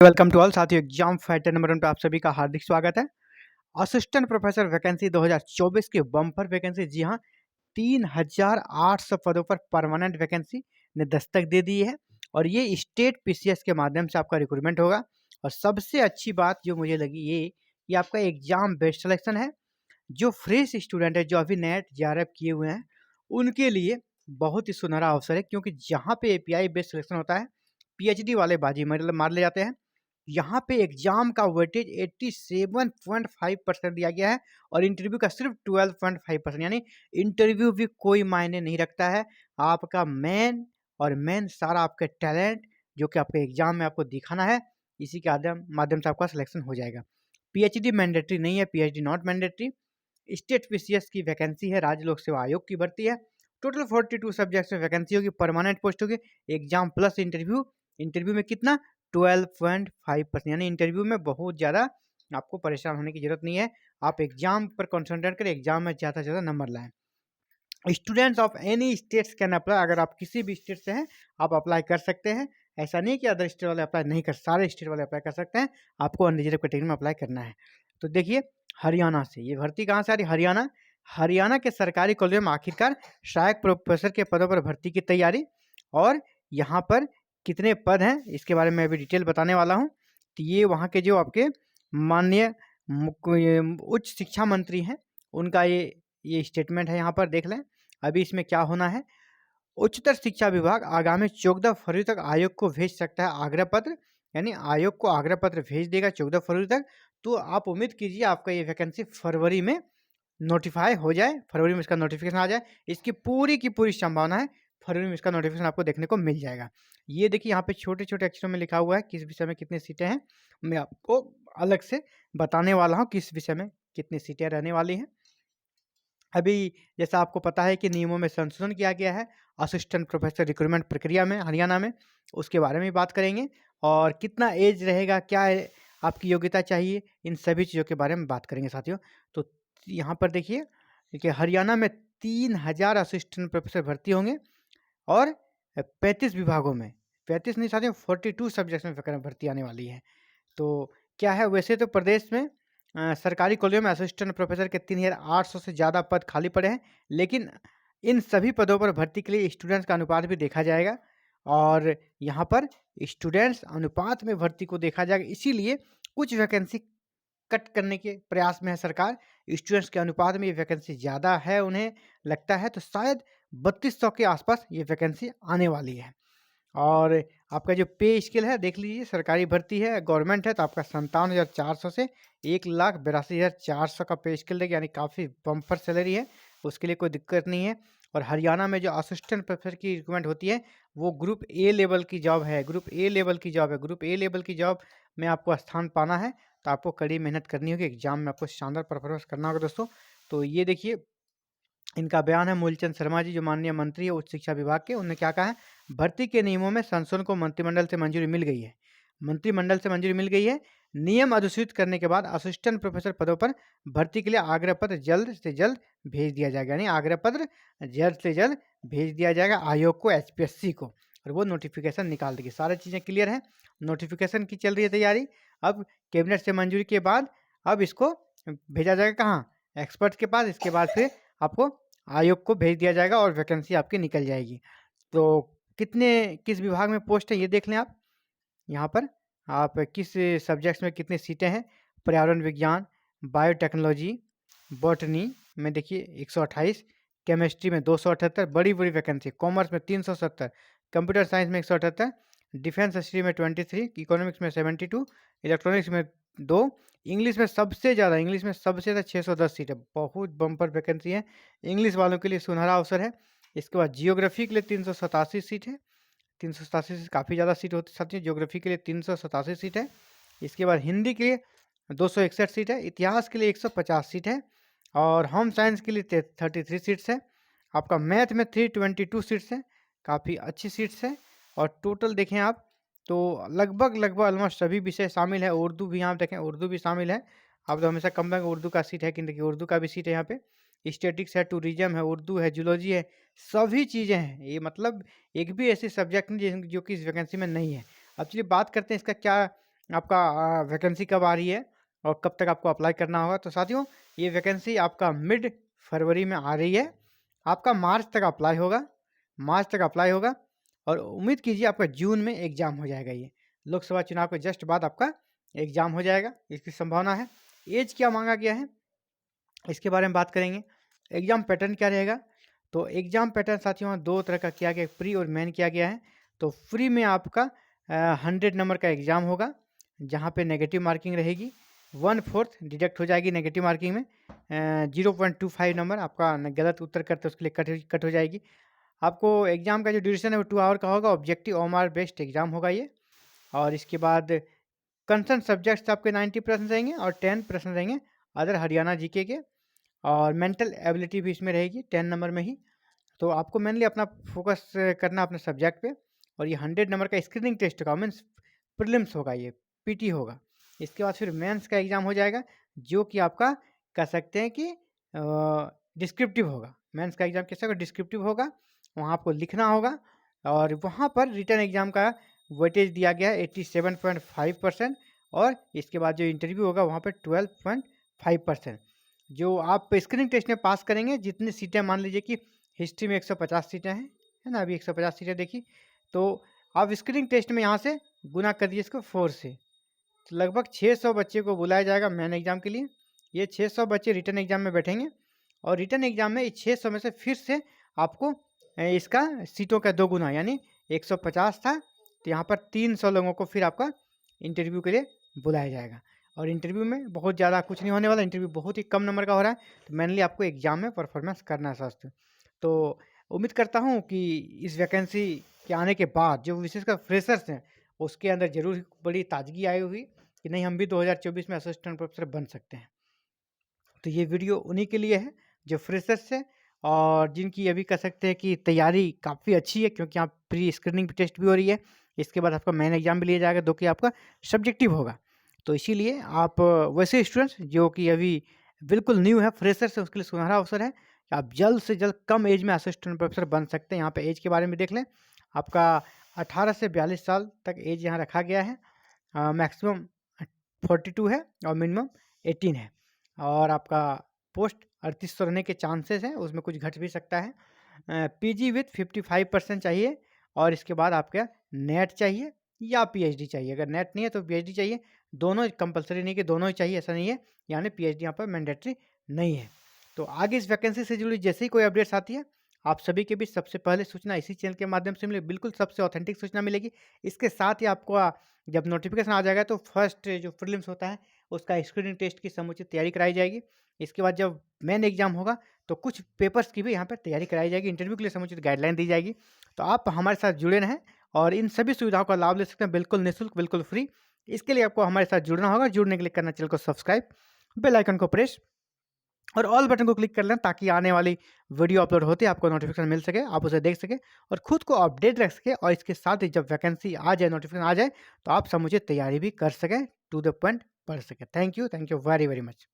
Welcome to all साथियों। Exam fighter number 1 पे आप सभी का हार्दिक स्वागत है। असिस्टेंट प्रोफेसर वैकेंसी 2024 की बम्पर वैकेंसी, जी हाँ, 3,800 पदों पर परमानेंट वैकेंसी ने दस्तक दे दी है और ये स्टेट पीसीएस के माध्यम से आपका रिक्रूटमेंट होगा। और सबसे अच्छी बात जो मुझे लगी ये आपका एग्जाम बेस्ड सिलेक्शन है। जो फ्रेश स्टूडेंट है, जो अभी नेट जेआरएफ किए हुए हैं, उनके लिए बहुत ही सुनहरा अवसर है, क्योंकि जहाँ पे एपीआई बेस्ड सिलेक्शन होता है, पीएचडी वाले बाजी मतलब मार ले जाते हैं। यहाँ पे एग्जाम का वेटेज 87.5% दिया गया है और इंटरव्यू का सिर्फ 12.5%, यानी इंटरव्यू भी कोई मायने नहीं रखता है। आपका मेन सारा आपका टैलेंट जो कि आपके एग्जाम में आपको दिखाना है, इसी के माध्यम से आपका सिलेक्शन हो जाएगा। पीएचडी मैंडेटरी नहीं है, PhD not mandatory. State PCS की वैकेंसी है, राज्य लोक सेवा आयोग की भर्ती है। टोटल 42 सब्जेक्ट्स में वैकेंसी होगी, परमानेंट पोस्ट होगी। एग्जाम प्लस इंटरव्यू, इंटरव्यू में कितना 12.5%, यानी इंटरव्यू में बहुत ज़्यादा आपको परेशान होने की जरूरत नहीं है। आप एग्जाम पर कॉन्सेंट्रेट करें, एग्जाम में ज़्यादा से ज़्यादा नंबर लाएं। Students of any states can apply, अगर आप किसी भी स्टेट से हैं आप अप्लाई कर सकते हैं। ऐसा नहीं कि अदर स्टेट वाले अप्लाई नहीं कर, सारे स्टेट वाले अप्लाई कर सकते हैं। आपको अनरिजर्व कैटेगरी में अप्लाई करना है। तो देखिए, हरियाणा से ये भर्ती कहाँ से आ रही? हरियाणा के सरकारी कॉलेजों में आखिरकार सहायक प्रोफेसर के पदों पर भर्ती की तैयारी। और यहाँ पर कितने पद हैं इसके बारे में अभी डिटेल बताने वाला हूँ। तो ये वहाँ के जो आपके माननीय उच्च शिक्षा मंत्री हैं, उनका ये स्टेटमेंट है, यहाँ पर देख लें। अभी इसमें क्या होना है, उच्चतर शिक्षा विभाग आगामी 14 फरवरी तक आयोग को भेज सकता है आग्रह पत्र, यानी आयोग को आग्रह पत्र भेज देगा 14 फरवरी तक। तो आप उम्मीद कीजिए आपका ये वैकेंसी फरवरी में नोटिफाई हो जाए, फरवरी में इसका नोटिफिकेशन आ जाए। इसकी पूरी की पूरी संभावना है फरवरी में इसका नोटिफिकेशन आपको देखने को मिल जाएगा। ये देखिए, यहाँ पे छोटे छोटे अक्षरों में लिखा हुआ है किस विषय में कितनी सीटें हैं। मैं आपको अलग से बताने वाला हूँ किस विषय में कितनी सीटें रहने वाली हैं। अभी जैसा आपको पता है कि नियमों में संशोधन किया गया है असिस्टेंट प्रोफेसर रिक्रूटमेंट प्रक्रिया में हरियाणा में, उसके बारे में बात करेंगे। और कितना एज रहेगा, क्या आपकी योग्यता चाहिए, इन सभी चीज़ों के बारे में बात करेंगे साथियों। तो यहाँ पर देखिए कि हरियाणा में 3,000 असिस्टेंट प्रोफेसर भर्ती होंगे और 35 विभागों में, 35 नहीं साथियों, 42 सब्जेक्ट्स में भर्ती आने वाली है। तो क्या है, वैसे तो प्रदेश में सरकारी कॉलेजों में असिस्टेंट प्रोफेसर के 3,800 से ज़्यादा पद खाली पड़े हैं, लेकिन इन सभी पदों पर भर्ती के लिए स्टूडेंट्स का अनुपात भी देखा जाएगा। और यहाँ पर स्टूडेंट्स अनुपात में भर्ती को देखा जाएगा, इसीलिए कुछ वैकेंसी कट करने के प्रयास में है सरकार। स्टूडेंट्स के अनुपात में ये वैकेंसी ज़्यादा है, उन्हें लगता है, तो शायद 3200 के आसपास ये वैकेंसी आने वाली है। और आपका जो पे स्केल है देख लीजिए, सरकारी भर्ती है, गवर्नमेंट है, तो आपका 57,400 से 1,82,400 का पे स्केल देगा, यानी काफ़ी बम्पर सैलरी है, उसके लिए कोई दिक्कत नहीं है। और हरियाणा में जो असिस्टेंट प्रोफेसर की रिक्रूटमेंट होती है वो ग्रुप ए लेवल की जॉब है, ग्रुप ए लेवल की जॉब है। ग्रुप ए लेवल की जॉब में आपको स्थान पाना है तो आपको कड़ी मेहनत करनी होगी, एग्जाम में आपको शानदार परफॉर्मेंस करना होगा दोस्तों। तो ये देखिए, इनका बयान है मूलचंद शर्मा जी, जो माननीय मंत्री है उच्च शिक्षा विभाग के, उन्होंने क्या कहा है, भर्ती के नियमों में संशोधन को मंत्रिमंडल से मंजूरी मिल गई है। मंत्रिमंडल से मंजूरी मिल गई है। नियम अधिसूचित करने के बाद असिस्टेंट प्रोफेसर पदों पर भर्ती के लिए आग्रह पत्र जल्द से जल्द भेज दिया जाएगा, यानी आग्रह पत्र जल्द से जल्द भेज दिया जाएगा आयोग को, एचपीएससी को, और वो नोटिफिकेशन निकाल देगी। सारी चीज़ें क्लियर हैं, नोटिफिकेशन की चल रही है तैयारी। अब कैबिनेट से मंजूरी के बाद अब इसको भेजा जाएगा कहाँ, एक्सपर्ट के पास। इसके बाद फिर आपको आयोग को भेज दिया जाएगा और वैकेंसी आपकी निकल जाएगी। तो किस विभाग में पोस्ट है ये देख लें आप। यहाँ पर आप किस सब्जेक्ट्स में कितनी सीटें हैं, पर्यावरण विज्ञान, बायोटेक्नोलॉजी, बॉटनी में देखिए 128, केमिस्ट्री में 278, बड़ी बड़ी वैकेंसी, कॉमर्स में 370, कंप्यूटर साइंस में 178, डिफेंस हिस्ट्री में 23, इकोनॉमिक्स में 72, इलेक्ट्रॉनिक्स में 2, इंग्लिश में सबसे ज़्यादा, 610 सीट है, बहुत बम्पर वैकेंसी है। इंग्लिश वालों के लिए सुनहरा अवसर है। इसके बाद जियोग्राफी के लिए 387 सीट है, 387 से काफ़ी ज़्यादा सीट होती साथियों। ज्योग्राफी के लिए 387 सीट है। इसके बाद हिंदी के लिए 261 सीट है, इतिहास के लिए 150 सीट है, और होम साइंस के लिए 33 सीट्स है। आपका मैथ में 322 सीट्स है, काफ़ी अच्छी सीट्स है। और टोटल देखें आप तो लगभग ऑलमोस्ट सभी विषय शामिल है। उर्दू भी यहाँ देखें, उर्दू भी शामिल है। आप तो हमेशा कम लगे उर्दू का सीट है कि देखिए, उर्दू का भी सीट है यहाँ पे। स्टेटिक्स है, टूरिज्म है, उर्दू है, जूलॉजी है, सभी चीज़ें हैं। ये मतलब एक भी ऐसे सब्जेक्ट नहीं जो कि इस वैकेंसी में नहीं है। अब चलिए बात करते हैं इसका क्या आपका वैकेंसी कब आ रही है और कब तक आपको अप्लाई करना होगा। तो साथियों, ये वैकेंसी आपका मिड फरवरी में आ रही है, आपका मार्च तक अप्लाई होगा और उम्मीद कीजिए आपका जून में एग्ज़ाम हो जाएगा। ये लोकसभा चुनाव के जस्ट बाद आपका एग्ज़ाम हो जाएगा, इसकी संभावना है। एज क्या मांगा गया है, इसके बारे में बात करेंगे। एग्ज़ाम पैटर्न क्या रहेगा, तो एग्ज़ाम पैटर्न साथियों 2 तरह का किया गया है, प्री और मेन किया गया है। तो फ्री में आपका 100 नंबर का एग्ज़ाम होगा, जहाँ पे नेगेटिव मार्किंग रहेगी, 1/4 डिडक्ट हो जाएगी नेगेटिव मार्किंग में। 0.25 नंबर आपका गलत उत्तर करते उसके लिए कट हो जाएगी। आपको एग्ज़ाम का जो ड्यूरेशन है वो 2 आवर का होगा, ऑब्जेक्टिव OMR बेस्ड एग्ज़ाम होगा ये। और इसके बाद कंसर्न सब्जेक्ट्स आपके 90 प्रश्न रहेंगे और 10 प्रश्न रहेंगे अदर हरियाणा जीके के, और मेंटल एबिलिटी भी इसमें रहेगी 10 नंबर में ही। तो आपको मेनली अपना फोकस करना अपने सब्जेक्ट पे। और ये 100 नंबर का स्क्रीनिंग टेस्ट होगा, मीन्स प्रीलिम्स होगा, ये पीटी होगा। इसके बाद फिर मेंस का एग्ज़ाम हो जाएगा, जो कि आपका कह सकते हैं कि डिस्क्रिप्टिव होगा। मेंस का एग्ज़ाम कैसा होगा, डिस्क्रिप्टिव होगा, वहाँ आपको लिखना होगा। और वहाँ पर रिटन एग्ज़ाम का वेटेज दिया गया है 87.5%, और इसके बाद जो इंटरव्यू होगा वहाँ पे 12.5%। जो आप स्क्रीनिंग टेस्ट में पास करेंगे, जितनी सीटें मान लीजिए कि हिस्ट्री में 150 सीटें हैं, है ना, अभी 150 सीटें देखी, तो आप स्क्रीनिंग टेस्ट में यहाँ से गुना कर दीजिए इसको 4 से, तो लगभग 600 बच्चे को बुलाया जाएगा मेन एग्ज़ाम के लिए। ये 600 बच्चे रिटन एग्ज़ाम में बैठेंगे, और रिटन एग्ज़ाम में इस 600 में से फिर से आपको इसका सीटों का 2 गुना, यानी 150 था, तो यहाँ पर 300 लोगों को फिर आपका इंटरव्यू के लिए बुलाया जाएगा। और इंटरव्यू में बहुत ज़्यादा कुछ नहीं होने वाला, इंटरव्यू बहुत ही कम नंबर का हो रहा है, तो मेनली आपको एग्ज़ाम में परफॉर्मेंस करना है दोस्तों। तो उम्मीद करता हूँ कि इस वैकेंसी के आने के बाद जो विशेषकर फ्रेशर्स हैं, उसके अंदर ज़रूर बड़ी ताजगी आई हुई कि नहीं, हम भी 2024 में असिस्टेंट प्रोफेसर बन सकते हैं। तो ये वीडियो उन्हीं के लिए है जो फ्रेशर्स है और जिनकी अभी कह सकते हैं कि तैयारी काफ़ी अच्छी है, क्योंकि यहाँ प्री स्क्रीनिंग टेस्ट भी हो रही है। इसके बाद आपका मेन एग्जाम भी लिया जाएगा, जो कि आपका सब्जेक्टिव होगा। तो इसीलिए आप वैसे स्टूडेंट्स जो कि अभी बिल्कुल न्यू है, फ्रेशर्स है, उसके लिए सुनहरा अवसर है कि आप जल्द से जल्द कम एज में असिस्टेंट प्रोफेसर बन सकते हैं। यहाँ पे एज के बारे में देख लें, आपका 18 से 42 साल तक एज यहाँ रखा गया है। मैक्सिमम 42 है और मिनिमम 18 है। और आपका पोस्ट 3800 रहने के चांसेस हैं, उसमें कुछ घट भी सकता है। पीजी विथ 55% चाहिए, और इसके बाद आपका नेट चाहिए या पीएचडी चाहिए। अगर नेट नहीं है तो पीएचडी चाहिए, दोनों कंपलसरी नहीं कि दोनों ही चाहिए, ऐसा नहीं है, यानी पीएचडी यहाँ पर मैंडेटरी नहीं है। तो आगे इस वैकेंसी से जुड़ी जैसे ही कोई अपडेट्स आती है, आप सभी के बीच सबसे पहले सूचना इसी चैनल के माध्यम से मिलेगी, बिल्कुल सबसे ऑथेंटिक सूचना मिलेगी। इसके साथ ही आपको जब नोटिफिकेशन आ जाएगा तो फर्स्ट जो प्रीलिम्स होता है उसका स्क्रीनिंग टेस्ट की समुचित तैयारी कराई जाएगी। इसके बाद जब मेन एग्जाम होगा तो कुछ पेपर्स की भी यहाँ पर तैयारी कराई जाएगी, इंटरव्यू के लिए समुचित गाइडलाइन दी जाएगी। तो आप हमारे साथ जुड़े रहें और इन सभी सुविधाओं का लाभ ले सकते हैं, बिल्कुल निःशुल्क, बिल्कुल फ्री। इसके लिए आपको हमारे साथ जुड़ना होगा। जुड़ने के लिए करना चैनल को सब्सक्राइब, बेल आइकन को प्रेस और ऑल बटन को क्लिक कर लें, ताकि आने वाली वीडियो अपलोड होते आपको नोटिफिकेशन मिल सके, आप उसे देख सके और खुद को अपडेट रख सके। और इसके साथ ही जब वैकेंसी आ जाए, नोटिफिकेशन आ जाए, तो आप समुचित तैयारी भी कर सकें, टू द पॉइंट पढ़ सकें। Thank you very very much.